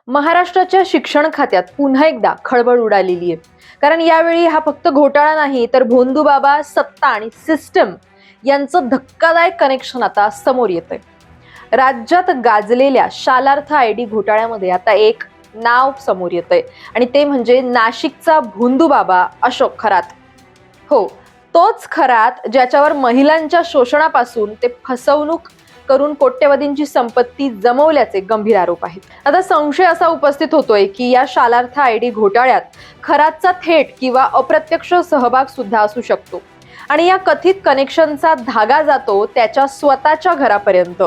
महाराष्ट्राच्या शिक्षण खात्यात पुन्हा एकदा खळबळ उडालेली आहे. कारण यावेळी हा फक्त घोटाळा नाही, तर भोंदूबाबा, सत्ता आणि सिस्टम यांचं धक्कादायक कनेक्शन आता समोर येतंय. राज्यात गाजलेल्या शालार्थ आयडी घोटाळ्यामध्ये आता एक नाव समोर येतंय आणि ते म्हणजे नाशिकचा भोंदूबाबा अशोक खरात. हो, तोच खरात ज्याच्यावर महिलांच्या शोषणापासून ते फसवणूक करून कोट्यवधींची संपत्ती जमवल्याचे गंभीर आरोप आहेत. आता संशय असा उपस्थित होतोय की या शालार्थ आयडी घोटाळ्यात खरातचा थेट किंवा अप्रत्यक्ष सहभाग सुद्धा असू शकतो आणि या कथित कनेक्शनचा धागा जातो त्याच्या स्वतःच्या घरापर्यंत.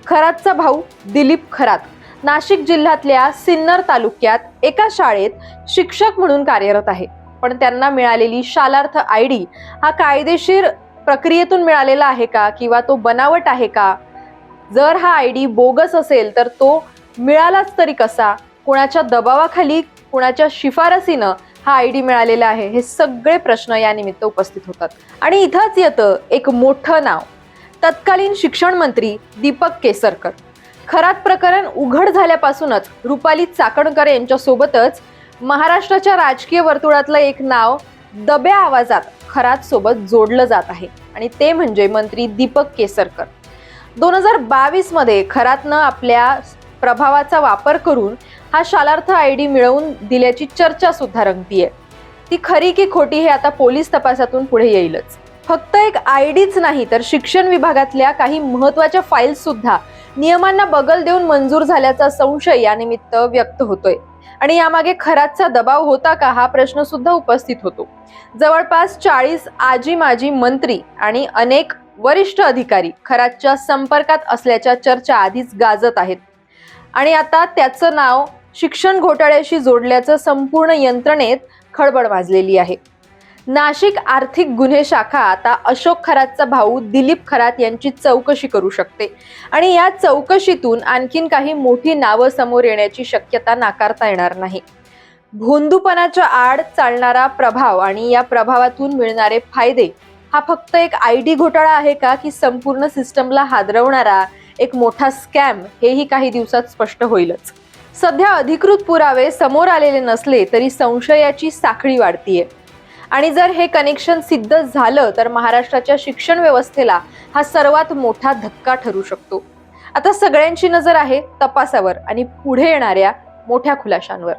खरातचा भाऊ दिलीप खरात नाशिक जिल्ह्यातल्या सिन्नर तालुक्यात एका शाळेत शिक्षक म्हणून कार्यरत आहे. पण त्यांना मिळालेली शालार्थ आयडी हा कायदेशीर प्रक्रियेतून मिळालेला आहे का किंवा तो बनावट आहे का? जर हा आयडी बोगस असेल तर तो मिळालाच तरी कसा? कोणाच्या दबावाखाली, कोणाच्या शिफारसीनं हा आयडी मिळालेला आहे? हे सगळे प्रश्न या निमित्त उपस्थित होतात. आणि इथंच येतं एक मोठं नाव, तत्कालीन शिक्षण मंत्री दीपक केसरकर. खरात प्रकरण उघड झाल्यापासूनच रुपाली चाकणकर यांच्या सोबतच महाराष्ट्राच्या राजकीय वर्तुळातलं एक नाव दब्या आवाजात खरात सोबत जोडलं जात आहे आणि ते म्हणजे मंत्री दीपक केसरकर. 2022 मध्ये खरातनं आपल्या प्रभावाचा वापर करून हा शालार्थ आयडी मिळवून दिल्याची चर्चा सुद्धा रंगतीये. ती खरी की खोटी हे आता पोलीस तपासातून पुढे येईलच. फक्त एक आयडीच नाही तर शिक्षण विभागातल्या काही महत्त्वाच्या फाईल्स सुद्धा नियमांना बगल देऊन मंजूर झाल्याचा संशय या निमित्त व्यक्त होतोय. आणि यामागे खरातचा दबाव होता का हा प्रश्न सुद्धा उपस्थित होतो. जवळपास 40 आजी माजी मंत्री आणि अनेक वरिष्ठ अधिकारी खरातच्या संपर्कात असल्याच्या चर्चा आधीच गाजत आहेत आणि आता त्याचं नाव शिक्षण घोटाळ्याशी जोडल्याचं संपूर्ण यंत्रणेत खळबळ माजलेली आहे. नाशिक आर्थिक गुन्हे शाखा आता अशोक खरातचा भाऊ दिलीप खरात यांची चौकशी करू शकते आणि या चौकशीतून आणखीन काही मोठी नावं समोर येण्याची शक्यता नाकारता येणार नाही. भोंदूपणाच्या आड चालणारा प्रभाव आणि या प्रभावातून मिळणारे फायदे हा फक्त एक आयडी घोटाळा आहे का की संपूर्ण सिस्टमला हादरवणारा एक मोठा स्कॅम, हेही काही दिवसात स्पष्ट होईलच. सध्या अधिकृत पुरावे समोर आलेले नसले तरी संशयाची साखळी वाढतीये आणि जर हे कनेक्शन सिद्ध झालं तर महाराष्ट्राच्या शिक्षण व्यवस्थेला हा सर्वात मोठा धक्का ठरू शकतो. आता सगळ्यांची नजर आहे तपासावर आणि पुढे येणाऱ्या मोठ्या खुलाशांवर.